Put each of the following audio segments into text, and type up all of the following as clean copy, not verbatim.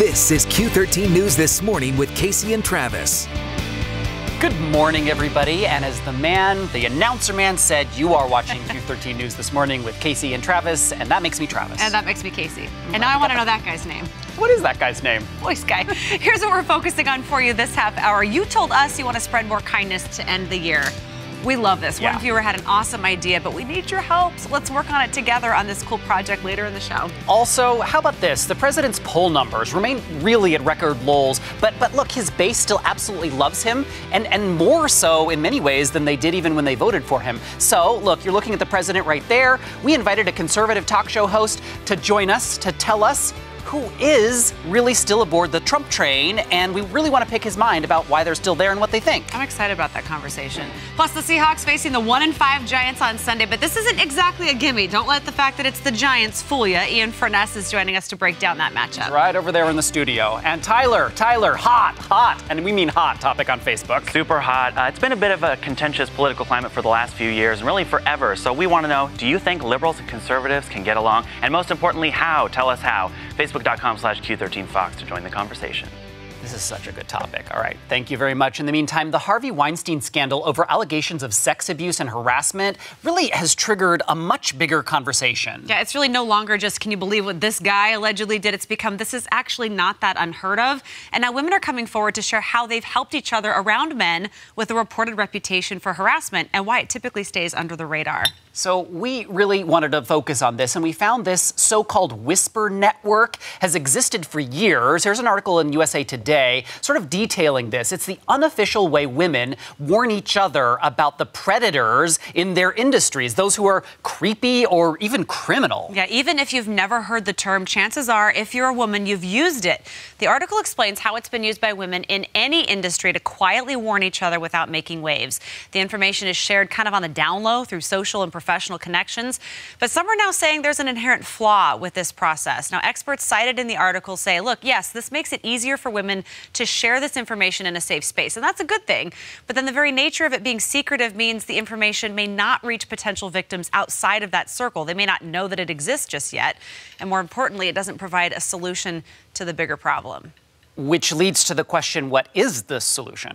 This is Q13 News This Morning with Kaci and Travis. Good morning, everybody. And as the announcer man said, you are watching Q13 News This Morning with Kaci and Travis, and that makes me Travis. And that makes me Kaci. And now I want to know that guy's name. What is that guy's name? Voice guy. Here's what we're focusing on for you this half hour. You told us you want to spread more kindness to end the year. We love this. Yeah. One viewer had an awesome idea, but we need your help. So let's work on it together on this cool project later in the show. Also, how about this? The president's poll numbers remain really at record lows, but look, his base still absolutely loves him, and more so in many ways than they did even when they voted for him. So, look, you're looking at the president right there. We invited a conservative talk show host to join us to tell us who is really still aboard the Trump train, and we really want to pick his mind about why they're still there and what they think. I'm excited about that conversation. Plus, the Seahawks facing the 1-5 Giants on Sunday, but this isn't exactly a gimme. Don't let the fact that it's the Giants fool you. Ian Furness is joining us to break down that matchup. Right over there in the studio. And Tyler, hot, and we mean hot topic on Facebook. Super hot. It's been a bit of a contentious political climate for the last few years, and really forever. So we want to know, do you think liberals and conservatives can get along? And most importantly, how? Tell us how. Facebook.com/Q13Fox to join the conversation. This is such a good topic. All right. Thank you very much. In the meantime, the Harvey Weinstein scandal over allegations of sex abuse and harassment really has triggered a much bigger conversation. Yeah, it's really no longer just, can you believe what this guy allegedly did? It's become, this is actually not that unheard of. And now women are coming forward to share how they've helped each other around men with a reported reputation for harassment and why it typically stays under the radar. So we really wanted to focus on this, and we found this so-called whisper network has existed for years. Here's an article in USA Today sort of detailing this. It's the unofficial way women warn each other about the predators in their industries, those who are creepy or even criminal. Yeah, even if you've never heard the term, chances are, if you're a woman, you've used it. The article explains how it's been used by women in any industry to quietly warn each other without making waves. The information is shared kind of on the down low through social and professional connections, but some are now saying there's an inherent flaw with this process. Now, experts cited in the article say, look, yes, this makes it easier for women to share this information in a safe space, and that's a good thing, but then the very nature of it being secretive means the information may not reach potential victims outside of that circle. They may not know that it exists just yet, and more importantly, it doesn't provide a solution to the bigger problem. Which leads to the question, what is the solution?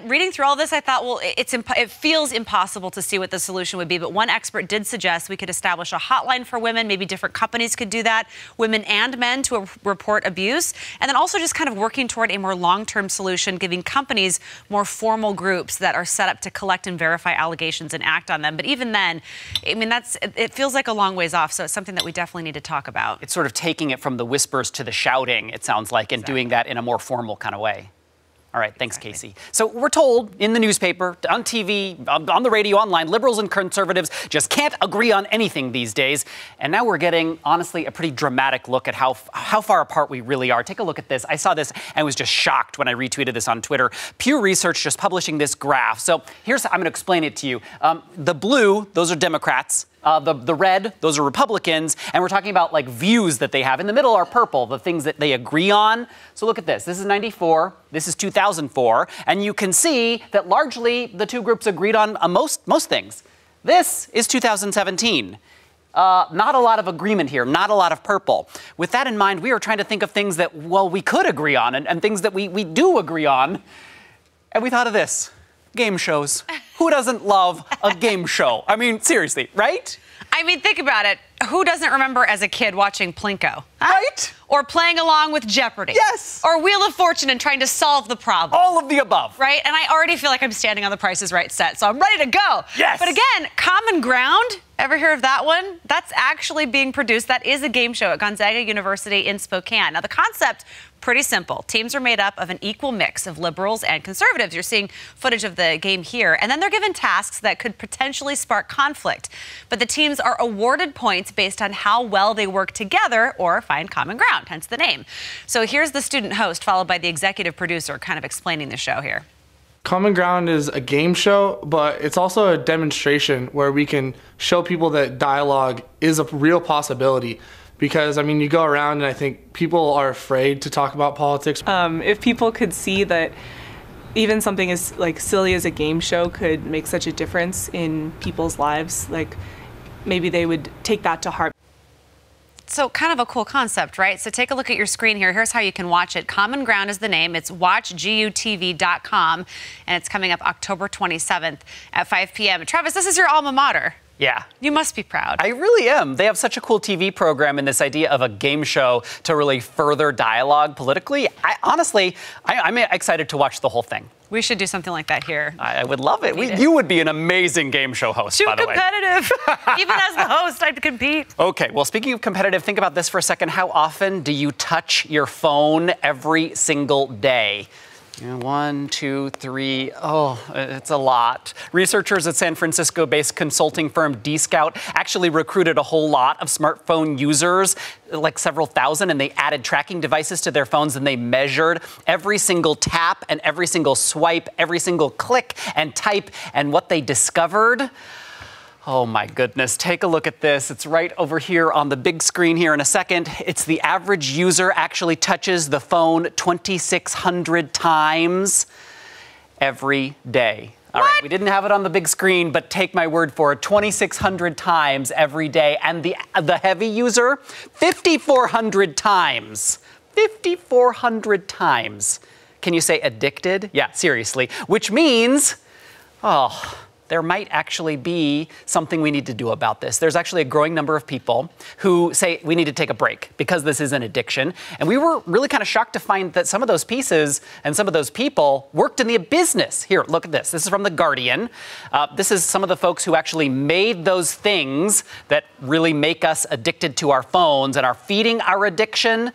Reading through all this, I thought, well, it feels impossible to see what the solution would be. But one expert did suggest we could establish a hotline for women. Maybe different companies could do that, women and men, to report abuse. And then also just kind of working toward a more long-term solution, giving companies more formal groups that are set up to collect and verify allegations and act on them. But even then, I mean, it feels like a long ways off. So it's something that we definitely need to talk about. It's sort of taking it from the whispers to the shouting, it sounds like, and doing that in a more formal kind of way. All right, thanks, Kaci. So we're told in the newspaper, on TV, on the radio, online, liberals and conservatives just can't agree on anything these days. And now we're getting, honestly, a pretty dramatic look at how far apart we really are. Take a look at this. I saw this and was just shocked when I retweeted this on Twitter. Pew Research just publishing this graph. So I'm going to explain it to you. The blue, those are Democrats. The red, those are Republicans, and we're talking about like views that they have. In the middle are purple, the things that they agree on. So look at this. This is 94. This is 2004, and you can see that largely the two groups agreed on most things. This is 2017. Not a lot of agreement here, not a lot of purple. With that in mind, we are trying to think of things that, well, we could agree on and things that we do agree on. And we thought of this. Game shows. Who doesn't love a game show? I mean, seriously, right? I mean, think about it. Who doesn't remember as a kid watching Plinko? Huh? Right? Or playing along with Jeopardy. Yes. Or Wheel of Fortune and trying to solve the problem. All of the above. Right? And I already feel like I'm standing on the Price is Right set, so I'm ready to go. Yes. But again, Common Ground, ever hear of that one? That's actually being produced. That is a game show at Gonzaga University in Spokane. Now, the concept, pretty simple. Teams are made up of an equal mix of liberals and conservatives. You're seeing footage of the game here. And then they're given tasks that could potentially spark conflict. But the teams are awarded points based on how well they work together or find common ground, hence the name. So here's the student host, followed by the executive producer, kind of explaining the show here. Common Ground is a game show, but it's also a demonstration where we can show people that dialogue is a real possibility. Because, I mean, you go around and I think people are afraid to talk about politics. If people could see that even something as like silly as a game show could make such a difference in people's lives, like maybe they would take that to heart. So kind of a cool concept, right? So take a look at your screen here. Here's how you can watch it. Common Ground is the name. It's watchgutv.com, and it's coming up October 27th at 5 p.m. Travis, this is your alma mater. Yeah. You must be proud. I really am. They have such a cool TV program, and this idea of a game show to really further dialogue politically. I'm excited to watch the whole thing. We should do something like that here. I would love it. You would be an amazing game show host, by the way. Too competitive. Even as the host, I'd compete. Okay, well, speaking of competitive, think about this for a second. How often do you touch your phone every single day? 1, 2, 3. Oh, it's a lot. Researchers at San Francisco-based consulting firm D-Scout actually recruited a whole lot of smartphone users, like several thousand, and they added tracking devices to their phones, and they measured every single tap and every single swipe, every single click and type, and what they discovered. Oh my goodness, take a look at this. It's right over here on the big screen here in a second. It's the average user actually touches the phone 2,600 times every day. All right, we didn't have it on the big screen, but take my word for it, 2,600 times every day. And the heavy user, 5,400 times. 5,400 times. Can you say addicted? Yeah, seriously. Which means, there might actually be something we need to do about this. There's actually a growing number of people who say we need to take a break because this is an addiction. And we were really kind of shocked to find that some of those pieces and some of those people worked in the business. Here, look at this. This is from The Guardian. This is some of the folks who actually made those things that really make us addicted to our phones and are feeding our addiction.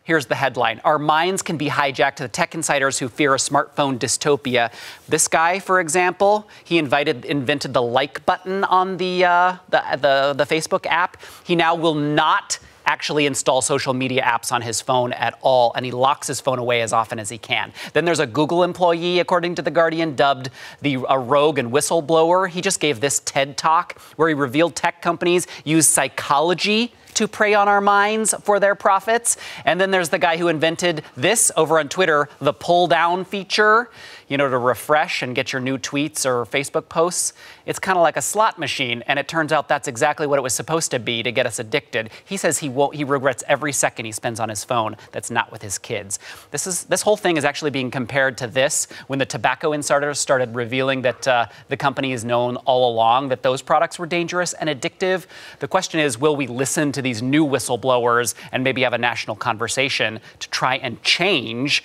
Here's the headline. Our minds can be hijacked to the tech insiders who fear a smartphone dystopia. This guy, for example, he invented the like button on the Facebook app. He now will not actually install social media apps on his phone at all, and he locks his phone away as often as he can. Then there's a Google employee, according to The Guardian, dubbed a rogue and whistleblower. He just gave this TED Talk where he revealed tech companies use psychology to prey on our minds for their profits. And then there's the guy who invented this over on Twitter, the pull down feature, to refresh and get your new tweets or Facebook posts. It's kind of like a slot machine, and it turns out that's exactly what it was supposed to be to get us addicted. He says he regrets every second he spends on his phone that's not with his kids. This whole thing is actually being compared to this when the tobacco insiders started revealing that the company has known all along that those products were dangerous and addictive. The question is, will we listen to these new whistleblowers and maybe have a national conversation to try and change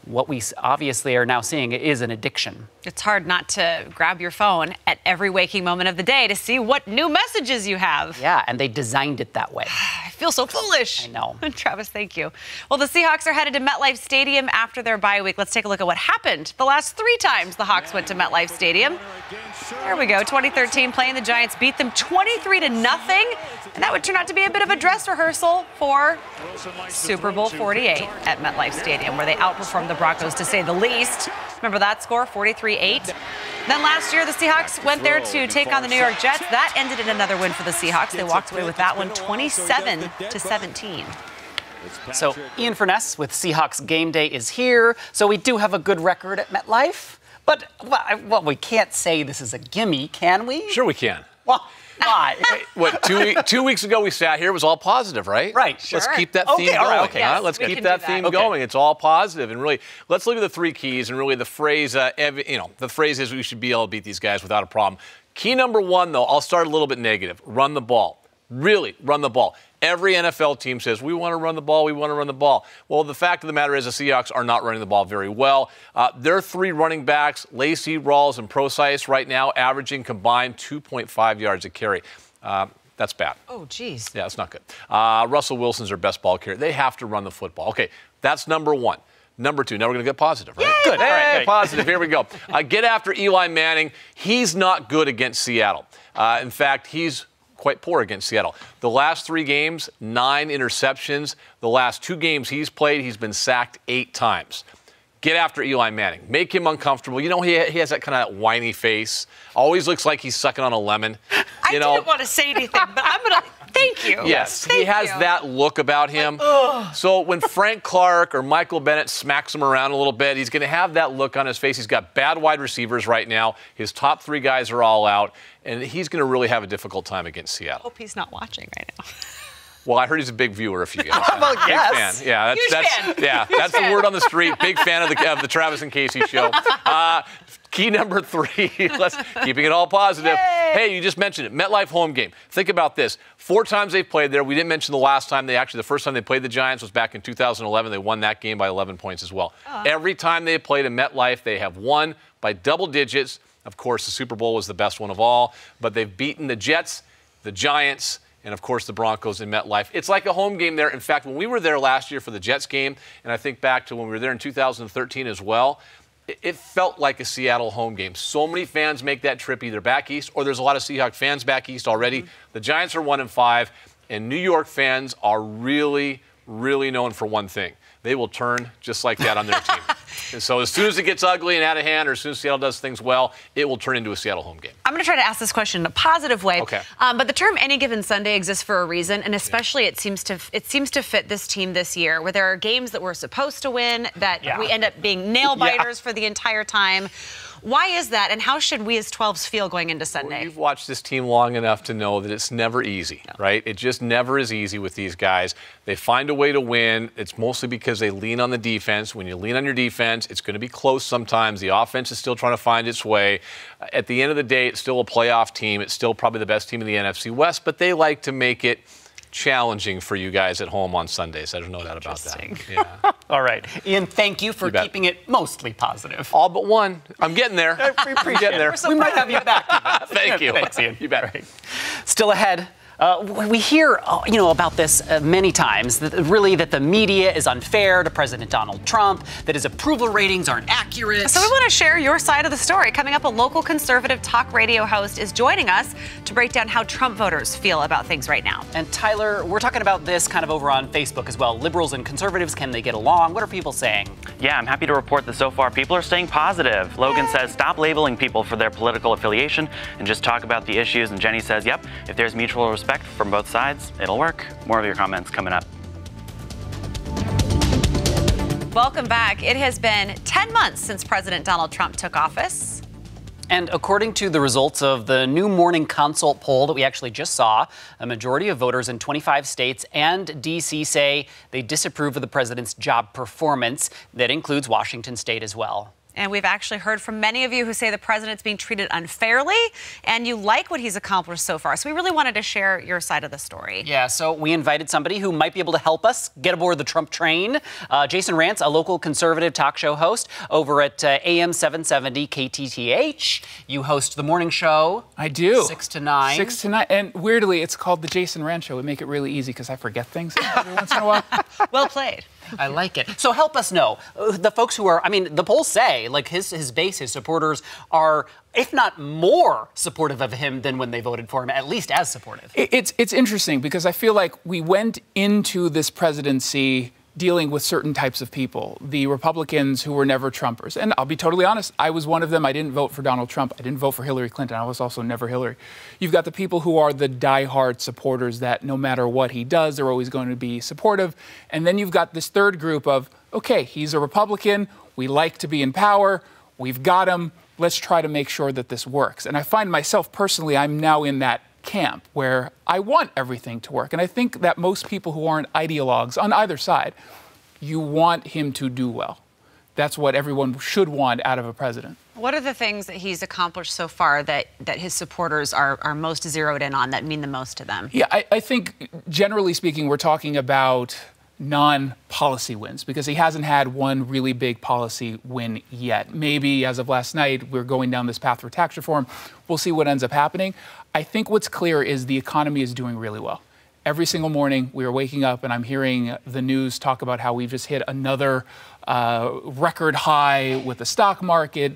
what we obviously are now seeing is an addiction? It's hard not to grab your phone at every waking moment of the day to see what new messages you have. Yeah, and they designed it that way. I feel so foolish. I know. Travis, thank you. Well, the Seahawks are headed to MetLife Stadium after their bye week. Let's take a look at what happened the last 3 times the Hawks went to MetLife Stadium. There we go. 2013, playing the Giants, beat them 23-0. And that would turn out to be a bit of a dress rehearsal for Super Bowl 48 at MetLife Stadium, where they outperformed the Broncos, to say the least. Remember that score, 43-8? Then last year, the Seahawks went there to take on the New York Jets. That ended in another win for the Seahawks. They walked away with that one, 27-17. So Ian Furness with Seahawks Game Day is here. So we do have a good record at MetLife. But we can't say this is a gimme, can we? Sure we can. Well, why? What, 2 weeks ago we sat here, it was all positive, right? Right. Sure. Let's keep that theme all right, going. okay. Yes, Let's we keep can that do theme that. going. It's all positive. And really, let's look at the 3 keys. And really the phrase, the phrase is we should be able to beat these guys without a problem. Key number 1, though, I'll start a little bit negative. Run the ball. Really, run the ball. Every NFL team says, we want to run the ball, we want to run the ball. Well, the fact of the matter is the Seahawks are not running the ball very well. Their 3 running backs, Lacy, Rawls, and Procise, right now averaging combined 2.5 yards a carry. That's bad. Oh, geez. Yeah, it's not good. Russell Wilson's their best ball carrier. They have to run the football. Okay, that's number 1. Number 2, now we're going to get positive, right? Good. Hey, All right, positive. Here we go. Get after Eli Manning. He's not good against Seattle. In fact, he's quite poor against Seattle. The last 3 games, 9 interceptions. The last 2 games he's played, he's been sacked 8 times. Get after Eli Manning. Make him uncomfortable. He has that kind of whiny face. Always looks like he's sucking on a lemon. I didn't want to say anything, but I'm going to thank you. Yes, Thank he has you. that look about him. So when Frank Clark or Michael Bennett smacks him around a little bit, he's going to have that look on his face. He's got bad wide receivers right now. His top 3 guys are all out, and he's going to really have a difficult time against Seattle. Hope he's not watching right now. Well, I heard he's a big viewer of you guys. Well, big yes. fan. Yeah, that's the word on the street. Big fan of the Travis and Kaci show. Key number 3, keeping it all positive. Yay! Hey, you just mentioned it, MetLife home game. Think about this. 4 times they've played there. We didn't mention the last time the first time they played the Giants was back in 2011. They won that game by 11 points as well. Every time they played in MetLife, they have won by double digits. Of course, the Super Bowl was the best one of all, but they've beaten the Jets, the Giants, and, of course, the Broncos in MetLife. It's like a home game there. In fact, when we were there last year for the Jets game, and I think back to when we were there in 2013 as well, it felt like a Seattle home game. So many fans make that trip either back east, or there's a lot of Seahawks fans back east already. The Giants are 1-5, and New York fans are really, really known for one thing. They will turn just like that on their team. And so as soon as it gets ugly and out of hand, or as soon as Seattle does things well, it will turn into a Seattle home game. I'm going to try to ask this question in a positive way. Okay. But the term "any given Sunday" exists for a reason, and especially it seems to fit this team this year, where there are games that we're supposed to win that we end up being nail biters for the entire time. Why is that, and how should we as 12s feel going into Sunday? Well, you've watched this team long enough to know that it's never easy, right? It just never is easy with these guys. They find a way to win. It's mostly because they lean on the defense. When you lean on your defense, it's going to be close sometimes. The offense is still trying to find its way. At the end of the day, it's still a playoff team. It's still probably the best team in the NFC West, but they like to make it challenging for you guys at home on Sundays. There's no doubt about that. Yeah. All right. Ian, thank you for keeping it mostly positive. All but one. I'm getting there. We appreciate it. We might have you back. Thank you. Thanks, Ian. You bet. Right. Still ahead. We hear, about this many times, that the media is unfair to President Donald Trump, that his approval ratings aren't accurate. So we want to share your side of the story. Coming up, a local conservative talk radio host is joining us to break down how Trump voters feel about things right now. And Tyler, we're talking about this kind of over on Facebook as well. Liberals and conservatives, can they get along? What are people saying? Yeah, I'm happy to report that so far people are staying positive. Logan says stop labeling people for their political affiliation and just talk about the issues. And Jenny says, yep, if there's mutual respect from both sides, it'll work. More of your comments coming up. Welcome back. It has been 10 months since President Donald Trump took office. And according to the results of the new Morning Consult poll that we actually just saw, a majority of voters in 25 states and D.C. say they disapprove of the president's job performance. That includes Washington state as well. And we've actually heard from many of you who say the president's being treated unfairly, and you like what he's accomplished so far. So we really wanted to share your side of the story. Yeah, so we invited somebody who might be able to help us get aboard the Trump train. Jason Rantz, a local conservative talk show host over at AM 770 KTTH. You host the morning show. I do. 6 to 9. 6 to 9. And weirdly, it's called the Jason Rantz Show. We make it really easy because I forget things every once in a while. Well played. I like it. So help us know. The folks who are, the polls say, like his base, his supporters are, if not more supportive of him than when they voted for him, at least as supportive. It's interesting because I feel like we went into this presidency dealing with certain types of people, the Republicans who were never Trumpers. And I'll be totally honest, I was one of them. I didn't vote for Donald Trump. I didn't vote for Hillary Clinton. I was also never Hillary. You've got the people who are the diehard supporters that no matter what he does, they're always going to be supportive. And then you've got this third group of, okay, he's a Republican. We like to be in power. We've got him. Let's try to make sure that this works. And I find myself personally, I'm now in that camp where I want everything to work. And I think that most people who aren't ideologues on either side, you want him to do well. That's what everyone should want out of a president. What are the things that he's accomplished so far that his supporters are most zeroed in on, that mean the most to them? Yeah, I think generally speaking, we're talking about non-policy wins because he hasn't had one really big policy win yet. Maybe as of last night, we're going down this path for tax reform. We'll see what ends up happening. I think what's clear is the economy is doing really well. Every single morning we are waking up and I'm hearing the news talk about how we just hit another record high with the stock market.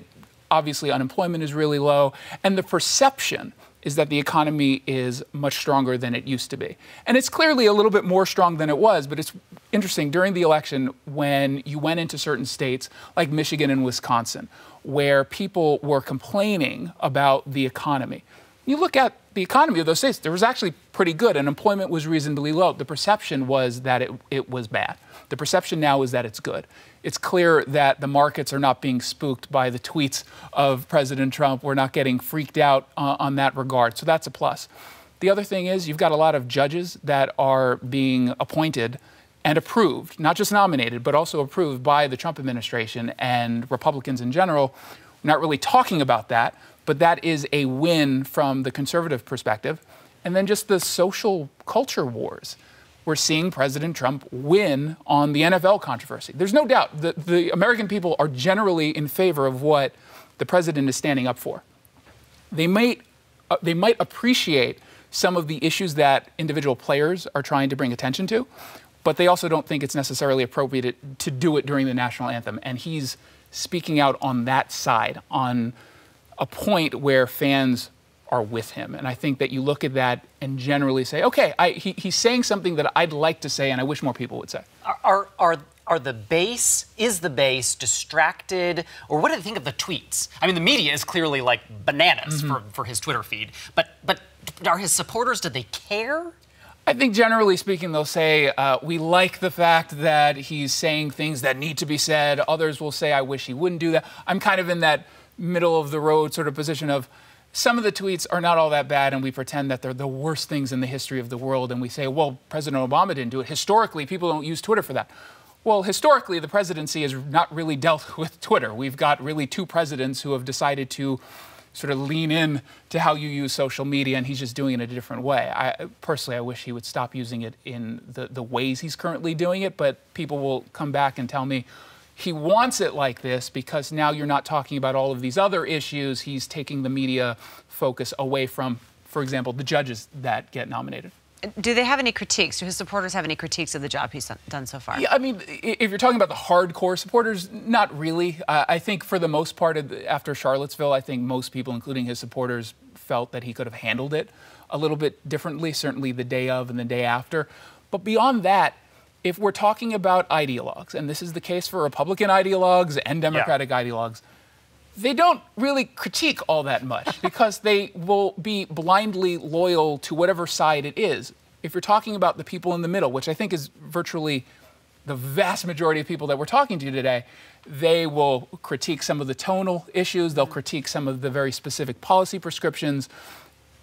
Obviously, unemployment is really low. And the perception is that the economy is much stronger than it used to be. And it's clearly a little bit more strong than it was, but it's interesting, during the election, when you went into certain states like Michigan and Wisconsin, where people were complaining about the economy, you look at the economy of those states, there was actually pretty good, and employment was reasonably low. The perception was that it was bad. The perception now is that it's good. It's clear that the markets are not being spooked by the tweets of President Trump. We're not getting freaked out on that regard. So that's a plus. The other thing is you've got a lot of judges that are being appointed and approved, not just nominated, but also approved by the Trump administration and Republicans in general. We're not really talking about that, but that is a win from the conservative perspective. And then just the social culture wars. We're seeing President Trump win on the NFL controversy. There's no doubt that the American people are generally in favor of what the president is standing up for. They might appreciate some of the issues that individual players are trying to bring attention to, but they also don't think it's necessarily appropriate to do it during the national anthem. And he's speaking out on that side, on a point where fans are with him. And I think that you look at that and generally say, okay, he's saying something that I'd like to say and I wish more people would say. Are the base, is the base distracted, or what do they think of the tweets? I mean, the media is clearly like bananas for his Twitter feed, but are his supporters, do they care? I think generally speaking, they'll say, we like the fact that he's saying things that need to be said. Others will say, I wish he wouldn't do that. I'm kind of in that middle of the road sort of position of some of the tweets are not all that bad, and we pretend that they're the worst things in the history of the world, and we say, well, President Obama didn't do it. Historically, people don't use Twitter for that. Well, historically, the presidency has not really dealt with Twitter. We've got really two presidents who have decided to sort of lean in to how you use social media, and he's just doing it a different way. Personally, I wish he would stop using it in the ways he's currently doing it, but people will come back and tell me he wants it like this because now you're not talking about all of these other issues. He's taking the media focus away from, for example, the judges that get nominated. Do they have any critiques? Do his supporters have any critiques of the job he's done so far? Yeah, I mean, if you're talking about the hardcore supporters, not really. I think for the most part, after Charlottesville, I think most people, including his supporters, felt that he could have handled it a little bit differently, certainly the day of and the day after. But beyond that, if we're talking about ideologues, and this is the case for Republican ideologues and Democratic ideologues, they don't really critique all that much because they will be blindly loyal to whatever side it is. If you're talking about the people in the middle, which I think is virtually the vast majority of people that we're talking to today, they will critique some of the tonal issues, they'll critique some of the very specific policy prescriptions.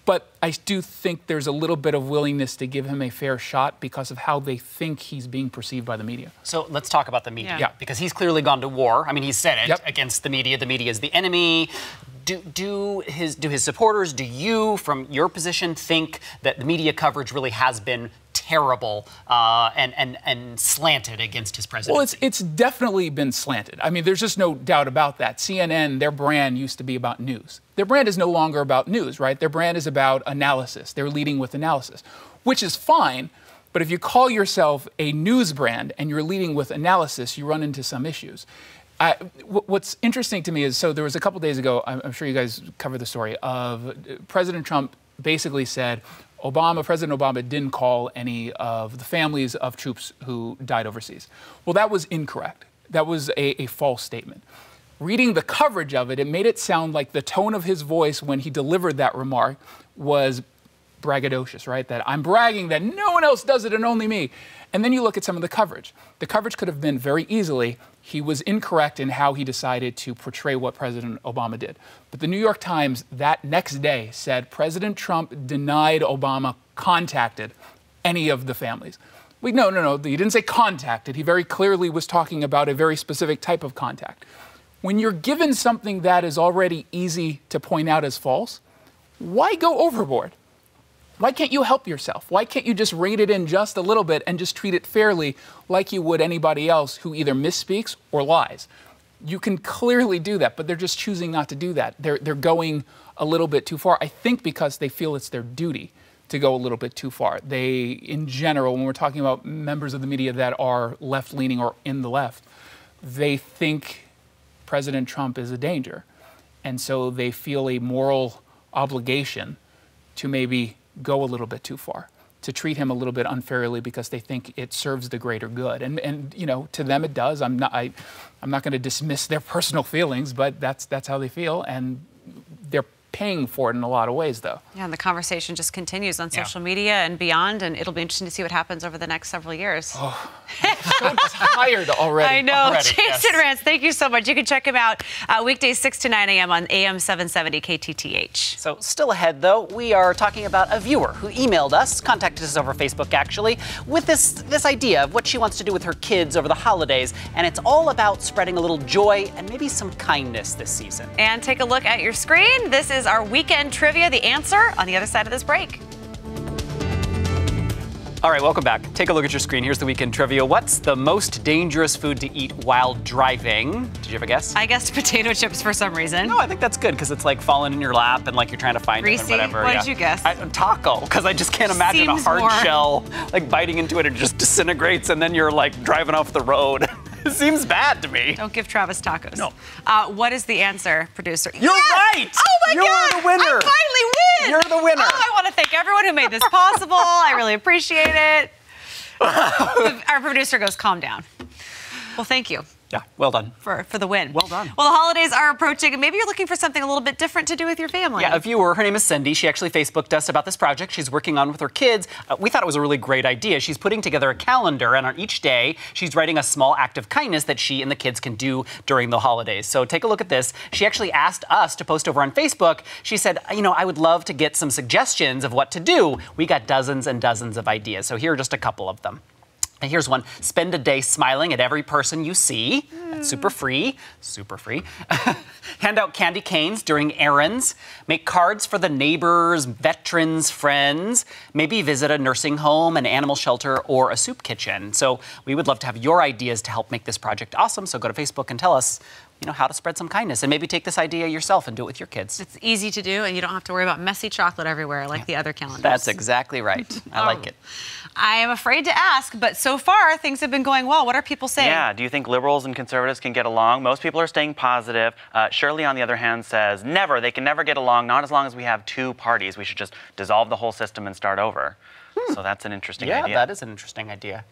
But I do think there's a little bit of willingness to give him a fair shot because of how they think he's being perceived by the media. So let's talk about the media, because he's clearly gone to war. I mean, he said it against the media. The media is the enemy. Do his supporters, do you, from your position, think that the media coverage really has been terrible and slanted against his presidency? Well, it's definitely been slanted. I mean, there's just no doubt about that. CNN, their brand used to be about news. Their brand is no longer about news, right? Their brand is about analysis. They're leading with analysis, which is fine. But if you call yourself a news brand and you're leading with analysis, you run into some issues. What's interesting to me is, so there was a couple days ago, I'm sure you guys covered the story, of President Trump basically said, President Obama didn't call any of the families of troops who died overseas. Well, that was incorrect. That was a false statement. Reading the coverage of it, it made it sound like the tone of his voice when he delivered that remark was braggadocious, right? That I'm bragging that no one else does it and only me. And then you look at some of the coverage. The coverage could have been very easily, he was incorrect in how he decided to portray what President Obama did. But the New York Times that next day said President Trump denied Obama contacted any of the families. No, he didn't say contacted. He very clearly was talking about a very specific type of contact. When you're given something that is already easy to point out as false, why go overboard? Why can't you help yourself? Why can't you just rein it in just a little bit and just treat it fairly like you would anybody else who either misspeaks or lies? You can clearly do that, but they're just choosing not to do that. They're going a little bit too far, I think because they feel it's their duty to go a little bit too far. They, in general, when we're talking about members of the media that are left-leaning or in the left, they think President Trump is a danger. And so they feel a moral obligation to maybe go a little bit too far, to treat him a little bit unfairly because they think it serves the greater good. And you know, to them it does. I'm not going to dismiss their personal feelings, but that's how they feel, and they're paying for it in a lot of ways, though. Yeah, and the conversation just continues on social media and beyond, and it'll be interesting to see what happens over the next several years. Oh, I'm so tired already. I know. Jason yes. Rantz, thank you so much. You can check him out weekdays 6 to 9 a.m. on AM 770 KTTH. So still ahead, though, we are talking about a viewer who emailed us, contacted us over Facebook, actually, with this idea of what she wants to do with her kids over the holidays, and it's all about spreading a little joy and maybe some kindness this season. And take a look at your screen. This is our weekend trivia, the answer on the other side of this break. All right, welcome back. Take a look at your screen. Here's the weekend trivia. What's the most dangerous food to eat while driving? Did you have a guess? I guessed potato chips for some reason. No, I think that's good because it's like falling in your lap and like you're trying to find it and whatever. What did you guess? Taco, because I just can't imagine Seems a hard more. shell like biting into it and just disintegrates and then you're like driving off the road. It seems bad to me. Don't give Travis tacos. No. What is the answer, producer? You're right! Oh my God! You're the winner! I finally win! You're the winner! Oh, I want to thank everyone who made this possible. I really appreciate it. Our producer goes, calm down. Well, thank you. Yeah, well done. For the win. Well done. Well, the holidays are approaching, and maybe you're looking for something a little bit different to do with your family. Yeah, a viewer, her name is Cindy. She actually Facebooked us about this project she's working on with her kids. We thought it was a really great idea. She's putting together a calendar, and on each day, she's writing a small act of kindness that she and the kids can do during the holidays. So take a look at this. She actually asked us to post over on Facebook. She said, you know, I would love to get some suggestions of what to do. We got dozens and dozens of ideas. So here are just a couple of them. And here's one. Spend a day smiling at every person you see. That's super free. Super free. Hand out candy canes during errands. Make cards for the neighbors, veterans, friends. Maybe visit a nursing home, an animal shelter, or a soup kitchen. So we would love to have your ideas to help make this project awesome. So go to Facebook and tell us, you know, how to spread some kindness. And maybe take this idea yourself and do it with your kids. It's easy to do, and you don't have to worry about messy chocolate everywhere like the other calendars. That's exactly right. I like it. I am afraid to ask, but so far things have been going well. What are people saying? Yeah, do you think liberals and conservatives can get along? Most people are staying positive. Shirley, on the other hand, says never. They can never get along, not as long as we have two parties. We should just dissolve the whole system and start over. So that's an interesting idea. Yeah, that is an interesting idea.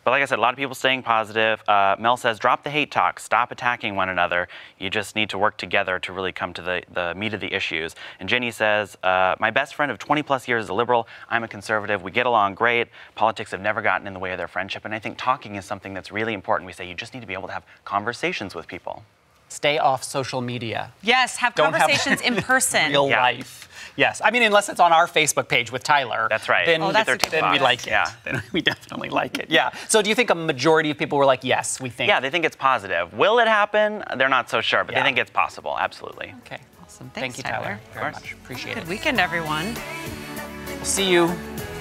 But like I said, a lot of people staying positive. Mel says, drop the hate talk. Stop attacking one another. You just need to work together to really come to the meat of the issues. And Jenny says, my best friend of 20-plus years is a liberal. I'm a conservative. We get along great. Politics have never gotten in the way of their friendship. And I think talking is something that's really important. We say you just need to be able to have conversations with people. Stay off social media. Yes, have Don't conversations in person. Real life. Yes. I mean, unless it's on our Facebook page with Tyler. That's right. Then, that's a good then we box. like it. Yeah. Then we definitely like it. Yeah. So do you think a majority of people were like, yes, we think? Yeah, they think it's positive. Will it happen? They're not so sure, but Yeah. they think it's possible. Absolutely. Okay. Awesome. Thank Thanks, you, Tyler. Very course. much. Appreciate Good it. weekend, everyone. We'll see you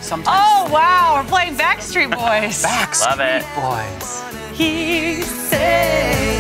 sometime. Oh, wow. We're playing Backstreet Boys. Backstreet Love it. Boys. He said.